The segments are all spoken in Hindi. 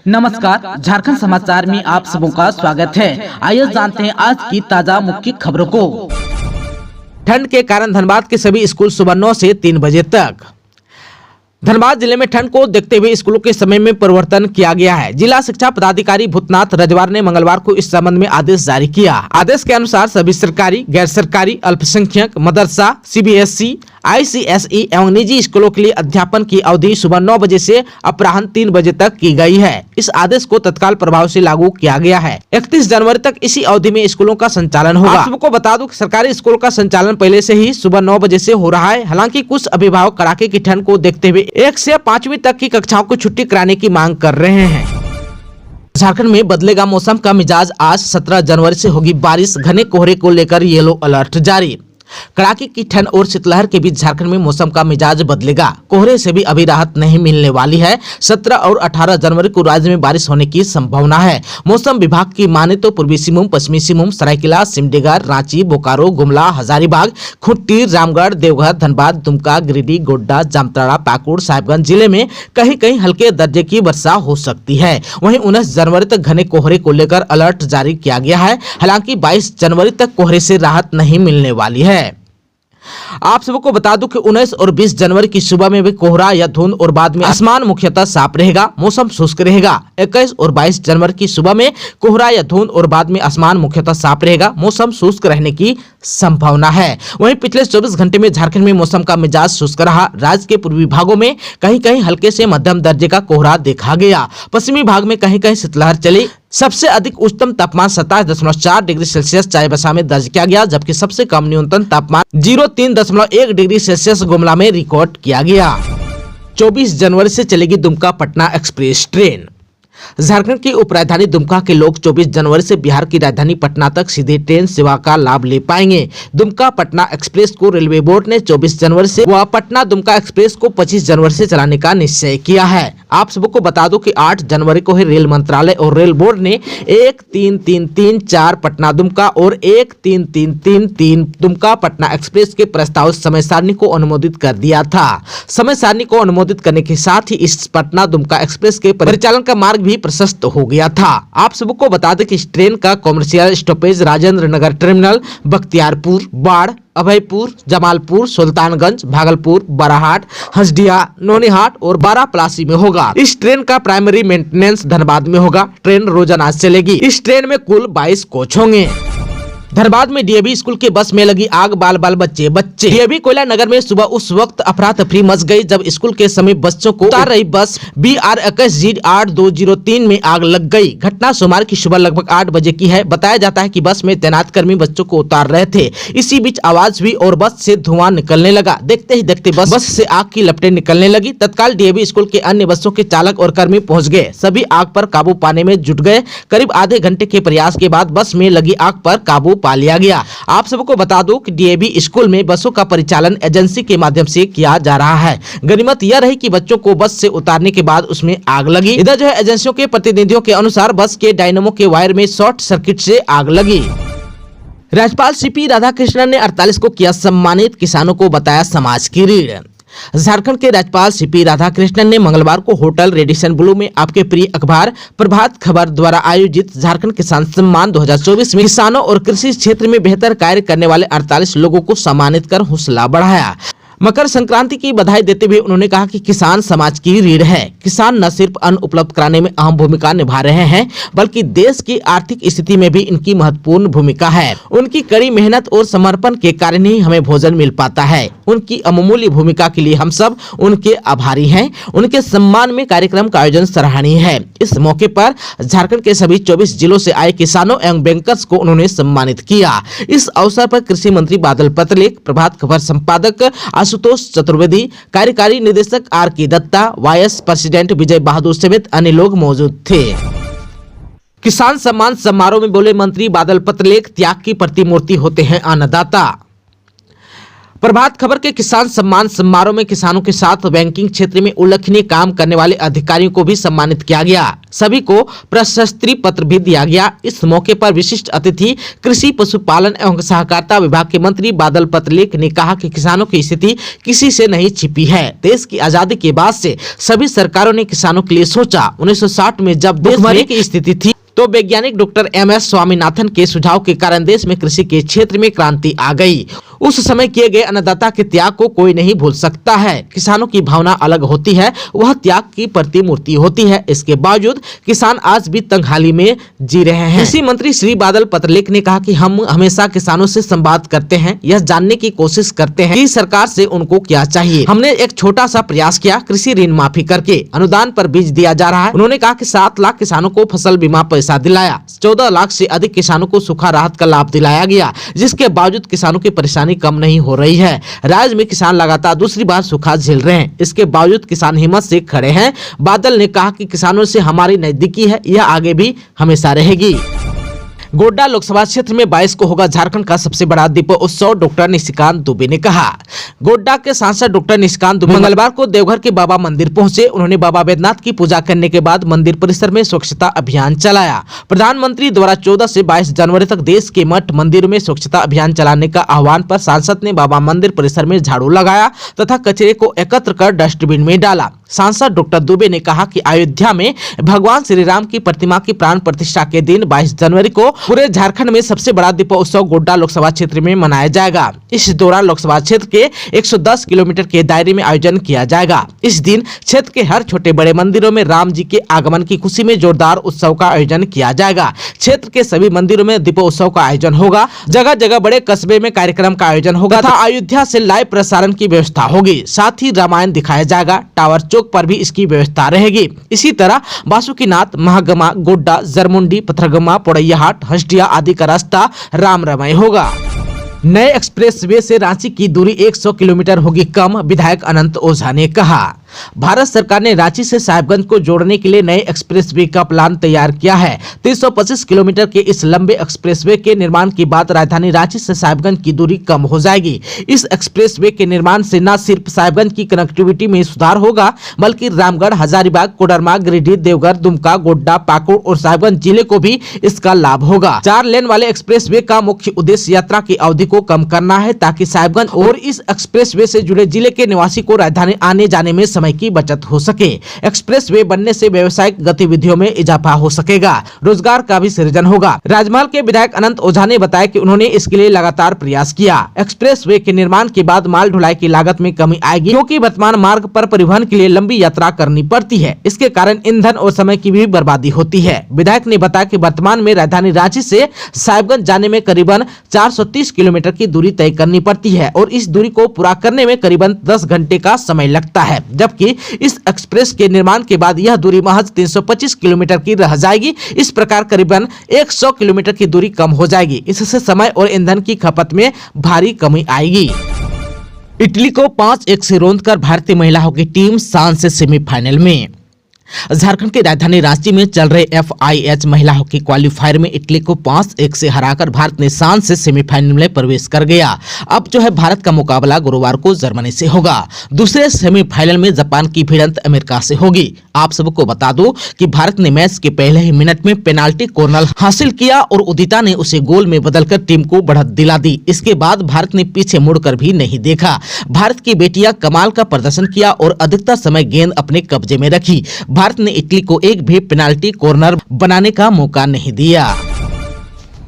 नमस्कार, झारखंड समाचार में आप सबों का स्वागत है। आइए जानते हैं आज की ताजा मुख्य खबरों को। ठंड के कारण धनबाद के सभी स्कूल सुबह 9 से 3 बजे तक। धनबाद जिले में ठंड को देखते हुए स्कूलों के समय में परिवर्तन किया गया है। जिला शिक्षा पदाधिकारी भूतनाथ रजवार ने मंगलवार को इस संबंध में आदेश जारी किया। आदेश के अनुसार सभी सरकारी, गैर सरकारी, अल्पसंख्यक, मदरसा, सीबीएसई, आईसीएसई एवं निजी स्कूलों के लिए अध्यापन की अवधि सुबह 9 बजे से अपराह्न 3 बजे तक की गई है। इस आदेश को तत्काल प्रभाव से लागू किया गया है। 31 जनवरी तक इसी अवधि में स्कूलों का संचालन होगा। आप सबको बता दूं कि सरकारी स्कूल का संचालन पहले से ही सुबह 9 बजे से हो रहा है। हालांकि कुछ अभिभावक कड़ाके की ठंड को देखते हुए 1 से 5वीं तक की कक्षाओं को छुट्टी कराने की मांग कर रहे हैं। झारखंड में बदलेगा मौसम का मिजाज। आज 17 जनवरी से होगी बारिश। घने कोहरे को लेकर येलो अलर्ट जारी। कड़ाके की ठंड और शीतलहर के बीच झारखंड में मौसम का मिजाज बदलेगा। कोहरे से भी अभी राहत नहीं मिलने वाली है। 17 और 18 जनवरी को राज्य में बारिश होने की संभावना है। मौसम विभाग की माने तो पूर्वी सिंहभूम, पश्चिमी सिंहभूम, सरायकेला, सिमडेगा, रांची, बोकारो, गुमला, हजारीबाग, खूंटी, रामगढ़, देवघर, धनबाद, दुमका, गिरिडीह, गोड्डा, जामताड़ा, पाकुड़, साहिबगंज जिले में कहीं कहीं हल्के दर्जे की वर्षा हो सकती है। वहीं 19 जनवरी तक घने कोहरे को लेकर अलर्ट जारी किया गया है। हालांकि 22 जनवरी तक कोहरे से राहत नहीं मिलने वाली है। आप सबको बता दूं कि 19 और 20 जनवरी की सुबह में भी कोहरा या धुंध और बाद में आसमान मुख्यतः साफ रहेगा, मौसम शुष्क रहेगा। 21 और 22 जनवरी की सुबह में कोहरा या धुंध और बाद में आसमान मुख्यतः साफ रहेगा, मौसम शुष्क रहने की संभावना है। वहीं पिछले 24 घंटे में झारखंड में मौसम का मिजाज शुष्क रहा। राज्य के पूर्वी भागों में कहीं कहीं हल्के से मध्यम दर्जे का कोहरा देखा गया। पश्चिमी भाग में कहीं कहीं शीतलहर चली। सबसे अधिक उच्चतम तापमान 27.4 डिग्री सेल्सियस चाईबासा में दर्ज किया गया, जबकि सबसे कम न्यूनतम तापमान 03.1 डिग्री सेल्सियस गुमला में रिकॉर्ड किया गया। 24 जनवरी से चलेगी दुमका पटना एक्सप्रेस ट्रेन। झारखंड की उपराजधानी दुमका के लोग 24 जनवरी से बिहार की राजधानी पटना तक सीधे ट्रेन सेवा का लाभ ले पाएंगे। दुमका पटना एक्सप्रेस को रेलवे बोर्ड ने 24 जनवरी से व पटना दुमका एक्सप्रेस को 25 जनवरी से चलाने का निश्चय किया है। आप सबको बता दो कि 8 जनवरी को ही रेल मंत्रालय और रेल बोर्ड ने 1-3-3-3-4 पटना दुमका और 1-3-3-3-3 दुमका पटना एक्सप्रेस के प्रस्तावित समय सारणी को अनुमोदित कर दिया था। समय सारणी को अनुमोदित करने के साथ ही इस पटना दुमका एक्सप्रेस के परिचालन का मार्ग भी प्रशस्त हो गया था। आप सबको बता दें कि इस ट्रेन का commercial stoppage Rajendra Nagar terminal, Bakhtiyarpur, बाढ़, अभयपुर, जमालपुर, सुल्तानगंज, भागलपुर, बराहाट, हंसडिया, नौनिहाट और बारापलासी में होगा। इस ट्रेन का प्राइमरी मेंटेनेंस धनबाद में होगा। ट्रेन रोजाना चलेगी। इस ट्रेन में कुल 22 कोच होंगे। धनबाद में डीएवी स्कूल के बस में लगी आग, बाल बाल बच्चे। डीएवी कोयला नगर में सुबह उस वक्त अफरा तफरी मच गई जब स्कूल के समीप बच्चों को उतार रही बस BR21G 8203 में आग लग गई। घटना सोमवार की सुबह लगभग 8 बजे की है। बताया जाता है कि बस में तैनात कर्मी बच्चों को उतार रहे थे। इसी बीच आवाज हुई और बस से धुआं निकलने लगा। देखते ही देखते बस से आग की लपटें निकलने लगी। तत्काल डीएवी स्कूल के अन्य बसों के चालक और कर्मी पहुंच गए। सभी आग पर काबू पाने में जुट गए। करीब आधे घंटे के प्रयास के बाद बस में लगी आग पर काबू पा लिया गया। आप सबको बता दो कि डीएवी स्कूल में बसों का परिचालन एजेंसी के माध्यम से किया जा रहा है। गनीमत यह रही कि बच्चों को बस से उतारने के बाद उसमें आग लगी। इधर जो है एजेंसियों के प्रतिनिधियों के अनुसार बस के डायनेमो के वायर में शॉर्ट सर्किट से आग लगी। राज्यपाल सीपी राधाकृष्णन ने 48 को किया सम्मानित, किसानों को बताया समाज की रीढ़। झारखंड के राज्यपाल सीपी राधाकृष्णन ने मंगलवार को होटल रेडिसन ब्लू में आपके प्रिय अखबार प्रभात खबर द्वारा आयोजित झारखंड किसान सम्मान 2024 में किसानों और कृषि क्षेत्र में बेहतर कार्य करने वाले 48 लोगों को सम्मानित कर हौसला बढ़ाया। मकर संक्रांति की बधाई देते हुए उन्होंने कहा कि किसान समाज की रीढ़ है। किसान न सिर्फ अन्न उपलब्ध कराने में अहम भूमिका निभा रहे हैं, बल्कि देश की आर्थिक स्थिति में भी इनकी महत्वपूर्ण भूमिका है। उनकी कड़ी मेहनत और समर्पण के कारण ही हमें भोजन मिल पाता है। उनकी अमूल्य भूमिका के लिए हम सब उनके आभारी हैं। उनके सम्मान में कार्यक्रम का आयोजन सराहनीय है। इस मौके पर झारखंड के सभी 24 जिलों से आए किसानों एवं बैंकर्स को उन्होंने सम्मानित किया। इस अवसर पर कृषि मंत्री बादल पत्रलेख, प्रभात खबर संपादक आशुतोष चतुर्वेदी, कार्यकारी निदेशक RK Dutta, vice president Vijay Bahadur समेत अन्य लोग मौजूद थे। किसान सम्मान समारोह में बोले मंत्री बादल पत्रलेख, त्याग की प्रतिमूर्ति होते हैं अन्नदाता। प्रभात खबर के किसान सम्मान समारोह में किसानों के साथ बैंकिंग क्षेत्र में उल्लेखनीय काम करने वाले अधिकारियों को भी सम्मानित किया गया। सभी को प्रशस्ति पत्र भी दिया गया। इस मौके पर विशिष्ट अतिथि कृषि पशुपालन एवं सहकारिता विभाग के मंत्री बादल पत्रलेख ने कहा कि किसानों की स्थिति किसी से नहीं छिपी है। देश की आजादी के बाद से सभी सरकारों ने किसानों के लिए सोचा। 1960 में जब भुखमरी की स्थिति थी तो वैज्ञानिक डॉक्टर एम.एस. स्वामीनाथन के सुझाव के कारण देश में कृषि के क्षेत्र में क्रांति आ गई। उस समय किए गए अन्नदाता के त्याग को कोई नहीं भूल सकता है। किसानों की भावना अलग होती है, वह त्याग की प्रतिमूर्ति होती है। इसके बावजूद किसान आज भी तंगहाली में जी रहे हैं। कृषि मंत्री श्री बादल पत्रलेख ने कहा कि हम हमेशा किसानों से संवाद करते हैं, यह जानने की कोशिश करते हैं कि सरकार से उनको क्या चाहिए। हमने एक छोटा सा प्रयास किया, कृषि ऋण माफी करके अनुदान पर बीज दिया जा रहा है। उन्होंने कहा कि 7 लाख किसानों को फसल बीमा पैसा दिलाया, 14 लाख से अधिक किसानों को सूखा राहत का लाभ दिलाया गया, जिसके बावजूद किसानों की परेशानी कम नहीं हो रही है। राज्य में किसान लगातार दूसरी बार सूखा झेल रहे हैं, इसके बावजूद किसान हिम्मत से खड़े हैं। बादल ने कहा कि किसानों से हमारी नजदीकी है, यह आगे भी हमेशा रहेगी। गोड्डा लोकसभा क्षेत्र में 22 को होगा झारखंड का सबसे बड़ा दीपोत्सव, डॉक्टर निशिकांत दुबे ने कहा। गोड्डा के सांसद डॉक्टर निशिकांत दुबे मंगलवार को देवघर के बाबा मंदिर पहुंचे। उन्होंने बाबा बैद्यनाथ की पूजा करने के बाद मंदिर परिसर में स्वच्छता अभियान चलाया। प्रधानमंत्री द्वारा 14 से 22 जनवरी तक देश के मठ मंदिरों में स्वच्छता अभियान चलाने का आह्वान पर सांसद ने बाबा मंदिर परिसर में झाड़ू लगाया तथा कचरे को एकत्र कर डस्टबिन में डाला। सांसद डॉक्टर दुबे ने कहा कि अयोध्या में भगवान श्री राम की प्रतिमा की प्राण प्रतिष्ठा के दिन 22 जनवरी को पूरे झारखंड में सबसे बड़ा दीपोत्सव गोड्डा लोकसभा क्षेत्र में मनाया जाएगा। इस दौरान लोकसभा क्षेत्र के 110 किलोमीटर के दायरे में आयोजन किया जाएगा। इस दिन क्षेत्र के हर छोटे बड़े मंदिरों में राम जी के आगमन की खुशी में जोरदार उत्सव का आयोजन किया जाएगा। क्षेत्र के सभी मंदिरों में दीपोत्सव का आयोजन होगा। जगह जगह बड़े कस्बे में कार्यक्रम का आयोजन होगा तथा अयोध्या से लाइव प्रसारण की व्यवस्था होगी। साथ ही रामायण दिखाया जाएगा। टावर चौक पर भी इसकी व्यवस्था रहेगी। इसी तरह बासुकीनाथ, महागमा, गोड्डा, जरमुंडी, पथरगमा, पोड़ैयाहाट, हंसडिया आदि का रास्ता रामरमय होगा। नए एक्सप्रेसवे से रांची की दूरी 100 किलोमीटर होगी कम, विधायक अनंत ओझा ने कहा। भारत सरकार ने रांची से साहिबगंज को जोड़ने के लिए नए एक्सप्रेसवे का प्लान तैयार किया है। 325 किलोमीटर के इस लंबे एक्सप्रेसवे के निर्माण के बाद राजधानी रांची से साहिबगंज की दूरी कम हो जाएगी। इस एक्सप्रेसवे के निर्माण से न सिर्फ साहिबगंज की कनेक्टिविटी में सुधार होगा, बल्कि रामगढ़, हजारीबाग, कोडरमा, गिरिडीह, देवघर, दुमका, गोड्डा, पाकुड़ और साहिबगंज जिले को भी इसका लाभ होगा। 4 लेन वाले एक्सप्रेसवे का मुख्य उद्देश्य यात्रा की अवधि को कम करना है, ताकि साहिबगंज और इस एक्सप्रेसवे से जुड़े जिले के निवासी को राजधानी आने जाने में समय की बचत हो सके। एक्सप्रेसवे बनने से व्यावसायिक गतिविधियों में इजाफा हो सकेगा, रोजगार का भी सृजन होगा। राजमहल के विधायक अनंत ओझा ने बताया कि उन्होंने इसके लिए लगातार प्रयास किया। एक्सप्रेसवे के निर्माण के बाद माल ढुलाई की लागत में कमी आएगी, क्योंकि वर्तमान मार्ग पर परिवहन के लिए लंबी यात्रा करनी पड़ती है। इसके कारण ईंधन और समय की भी बर्बादी होती है। विधायक ने बताया कि वर्तमान में राजधानी रांची से साहिबगंज जाने में करीबन 430 किलोमीटर की दूरी तय करनी पड़ती है और इस दूरी को पूरा करने में करीबन 10 घंटे का समय लगता है, जबकि इस एक्सप्रेस के निर्माण के बाद यह दूरी महज 325 किलोमीटर की रह जाएगी। इस प्रकार करीबन 100 किलोमीटर की दूरी कम हो जाएगी। इससे समय और ईंधन की खपत में भारी कमी आएगी। इटली को 5-1 से रौंदकर भारतीय महिला हॉकी टीम शान से सेमीफाइनल में। झारखंड की राजधानी रांची में चल रहे FIH महिला हॉकी क्वालिफायर में इटली को 5-1 से हराकर भारत ने शान से सेमीफाइनल में प्रवेश कर गया। अब जो है भारत का मुकाबला गुरुवार को जर्मनी से होगा। दूसरे सेमीफाइनल में जापान की भिड़ंत अमेरिका से होगी। आप सबको बता दो कि भारत ने मैच के पहले ही मिनट में पेनाल्टी कॉर्नर हासिल किया और उदिता ने उसे गोल में बदलकर टीम को बढ़त दिला दी। इसके बाद भारत ने पीछे मुड़कर भी नहीं देखा। भारत की बेटियां कमाल का प्रदर्शन किया और अधिकतर समय गेंद अपने कब्जे में रखी। भारत ने इटली को एक भी पेनाल्टी कॉर्नर बनाने का मौका नहीं दिया।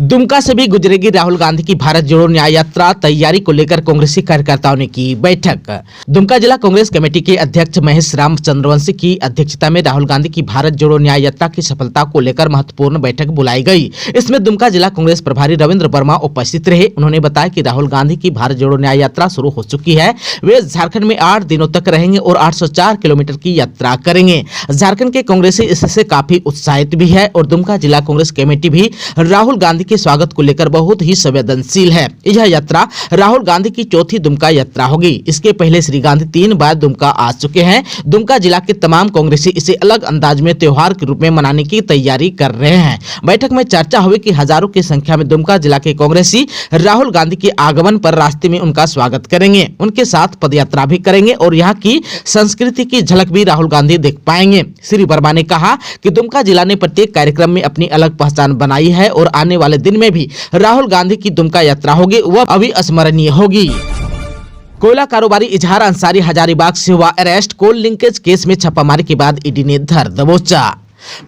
दुमका से भी गुजरेगी राहुल गांधी की भारत जोड़ो न्याय यात्रा, तैयारी को लेकर कांग्रेसी कार्यकर्ताओं ने की बैठक। दुमका जिला कांग्रेस कमेटी के अध्यक्ष महेश राम चंद्रवंशी की अध्यक्षता में राहुल गांधी की भारत जोड़ो न्याय यात्रा की सफलता को लेकर महत्वपूर्ण बैठक बुलाई गई। इसमें दुमका जिला कांग्रेस प्रभारी रविंद्र वर्मा उपस्थित रहे। उन्होंने बताया कि राहुल गांधी की भारत जोड़ो न्याय यात्रा शुरू हो चुकी है। वे झारखंड में 8 दिनों तक रहेंगे और 804 किलोमीटर की यात्रा करेंगे। झारखंड के कांग्रेसी इससे काफी उत्साहित भी है और दुमका जिला कांग्रेस कमेटी भी राहुल गांधी गांधी के स्वागत को लेकर बहुत ही संवेदनशील है। यह यात्रा राहुल गांधी की चौथी दुमका यात्रा होगी। इसके पहले श्री गांधी 3 बार दुमका आ चुके हैं। दुमका जिला के तमाम कांग्रेसी इसे अलग अंदाज में त्योहार के रूप में मनाने की तैयारी कर रहे हैं। बैठक में चर्चा हुई कि हजारों की संख्या में दुमका जिला के कांग्रेसी राहुल गांधी के आगमन पर रास्ते में उनका स्वागत करेंगे, उनके साथ पदयात्रा भी करेंगे और यहाँ की संस्कृति की झलक भी राहुल गांधी देख पाएंगे। श्री वर्मा ने कहा कि दुमका जिला ने प्रत्येक कार्यक्रम में अपनी अलग पहचान बनाई है और आने वाले दिन में भी राहुल गांधी की दुमका यात्रा होगी, वह अभी अस्मरणीय होगी। कोयला कारोबारी इजहार अंसारी हजारीबाग से हुआ अरेस्ट। कोल लिंकेज केस में छापामारी के बाद ईडी ने धर दबोचा।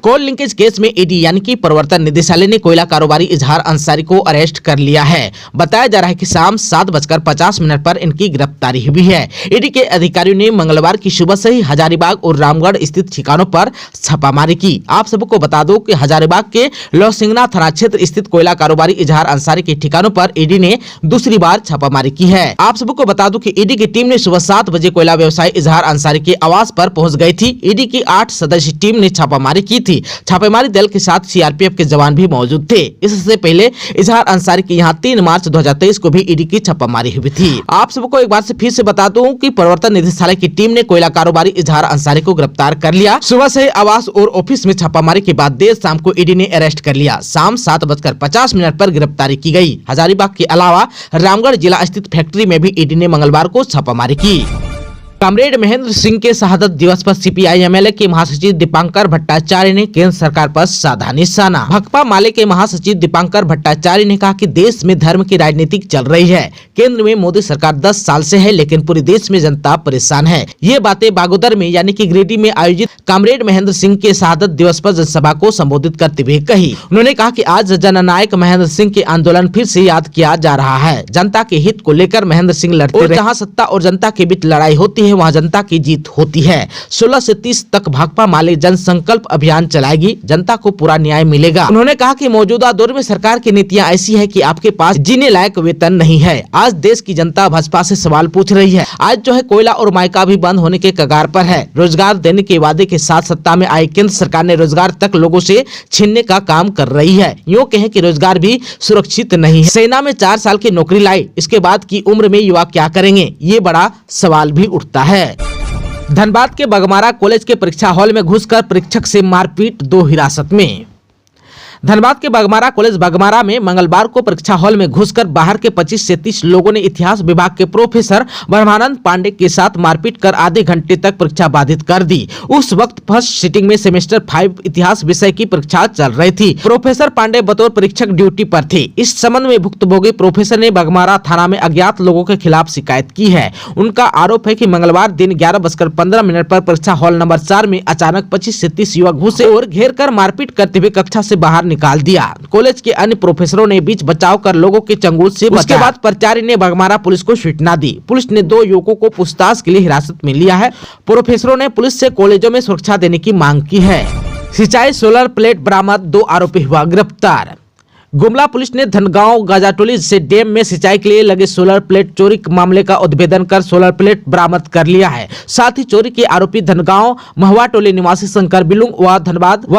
कोल लिंकेज केस में ईडी यानी कि प्रवर्तन निदेशालय ने कोयला कारोबारी इजहार अंसारी को अरेस्ट कर लिया है। बताया जा रहा है कि शाम 7:50 पर इनकी गिरफ्तारी हुई है। ईडी के अधिकारियों ने मंगलवार की सुबह से ही हजारीबाग और रामगढ़ स्थित ठिकानों पर छापामारी की। आप सबको बता दो कि हजारीबाग के लौसिंगना थाना क्षेत्र स्थित कोयला कारोबारी इजहार अंसारी के ठिकानों पर ईडी ने दूसरी बार छापामारी की है। आप सबको बता दो कि ईडी की टीम ने सुबह 7 बजे कोयला व्यवसायी इजहार अंसारी के आवास पर पहुंच गई थी। ईडी की 8 सदस्यीय टीम ने छापामारी की थी। छापेमारी दल के साथ सीआरपीएफ के जवान भी मौजूद थे। इससे पहले इजहार अंसारी के यहाँ 3 मार्च 2023 को भी ईडी की छापामारी हुई थी। आप सबको एक बार से फिर से बता दूं कि प्रवर्तन निदेशालय की टीम ने कोयला कारोबारी इजहार अंसारी को गिरफ्तार कर लिया। सुबह से आवास और ऑफिस में छापामारी के बाद देर शाम को ईडी ने अरेस्ट कर लिया। शाम 7:50 पर गिरफ्तारी की गई। हजारीबाग के अलावा रामगढ़ जिला स्थित फैक्ट्री में भी ईडी ने मंगलवार को छापामारी की। कॉमरेड महेंद्र सिंह के शहादत दिवस पर सीपीआई एमएलए के महासचिव दीपांकर भट्टाचार्य ने केंद्र सरकार पर साधा निशाना। भाकपा माले के महासचिव दीपांकर भट्टाचार्य ने कहा कि देश में धर्म की राजनीति चल रही है। केंद्र में मोदी सरकार 10 साल से है, लेकिन पूरे देश में जनता परेशान है। ये बातें बागोदर में यानी कि गिरिडीह में आयोजित कॉमरेड महेंद्र सिंह के शहादत दिवस पर जनसभा को संबोधित करते हुए कही। उन्होंने कहा कि आज जननायक महेंद्र सिंह के आंदोलन फिर से याद किया जा रहा है। जनता के हित को लेकर महेंद्र सिंह लड़ते रहे। जहाँ सत्ता और जनता के बीच लड़ाई होती है, वहाँ जनता की जीत होती है। 16 से 30 तक भाकपा माले जन संकल्प अभियान चलाएगी, जनता को पूरा न्याय मिलेगा। उन्होंने कहा कि मौजूदा दौर में सरकार की नीतियां ऐसी है कि आपके पास जीने लायक वेतन नहीं है। आज देश की जनता भाजपा से सवाल पूछ रही है। आज जो है कोयला और मायका भी बंद होने के कगार पर है। रोजगार देने के वादे के साथ सत्ता में आई केंद्र सरकार ने रोजगार तक लोगों से छीनने का काम कर रही है। यूँ कहें कि रोजगार भी सुरक्षित नहीं है। सेना में 4 साल की नौकरी लाई, इसके बाद की उम्र में युवा क्या करेंगे, ये बड़ा सवाल भी उठता है। धनबाद के बगमारा कॉलेज के परीक्षा हॉल में घुसकर परीक्षक से मारपीट, 2 हिरासत में। धनबाद के बगमारा कॉलेज बगमारा में मंगलवार को परीक्षा हॉल में घुसकर बाहर के 25 से 30 लोगों ने इतिहास विभाग के प्रोफेसर ब्रह्मानंद पांडे के साथ मारपीट कर आधे घंटे तक परीक्षा बाधित कर दी। उस वक्त फर्स्ट सिटिंग में सेमेस्टर 5 इतिहास विषय की परीक्षा चल रही थी। प्रोफेसर पांडे बतौर परीक्षक ड्यूटी पर थे। इस संबंध में भुक्तभोगी प्रोफेसर ने बगमारा थाना में अज्ञात लोगों के खिलाफ शिकायत की है। उनका आरोप है कि मंगलवार दिन 11:15 पर परीक्षा हॉल नंबर 4 में अचानक 25 से 30 युवक घुसे और घेर कर मारपीट करते हुए कक्षा से बाहर निकाल दिया। कॉलेज के अन्य प्रोफेसरों ने बीच बचाव कर लोगों के चंगुल से बचाया। उसके बाद प्राचार्य ने बगमारा पुलिस को सूचना दी। पुलिस ने 2 युवकों को पूछताछ के लिए हिरासत में लिया है। प्रोफेसरों ने पुलिस से कॉलेजों में सुरक्षा देने की मांग की है। सिंचाई सोलर प्लेट बरामद, 2 आरोपी हुआ गिरफ्तार। गुमला पुलिस ने धनगांव गाजाटोली से डैम में सिंचाई के लिए लगे सोलर प्लेट चोरी के मामले का उद्भेदन कर सोलर प्लेट बरामद कर लिया है। साथ ही चोरी के आरोपी धनगांव महुआटोली निवासी शंकर बिलुंग व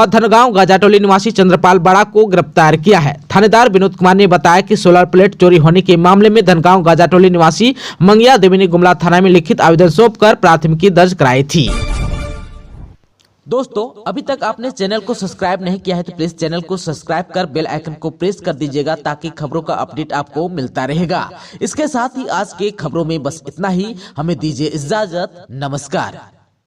धनगांव गाजाटोली निवासी चंद्रपाल बड़ा को गिरफ्तार किया है। थानेदार विनोद कुमार ने बताया कि सोलर प्लेट चोरी होने के मामले में धनगांव गाजाटोली निवासी मंगिया देवी ने गुमला थाना में लिखित आवेदन सौंप कर प्राथमिकी दर्ज कराई थी। दोस्तों, अभी तक आपने चैनल को सब्सक्राइब नहीं किया है तो प्लीज चैनल को सब्सक्राइब कर बेल आइकन को प्रेस कर दीजिएगा ताकि खबरों का अपडेट आपको मिलता रहेगा। इसके साथ ही आज के खबरों में बस इतना ही। हमें दीजिए इजाजत। नमस्कार।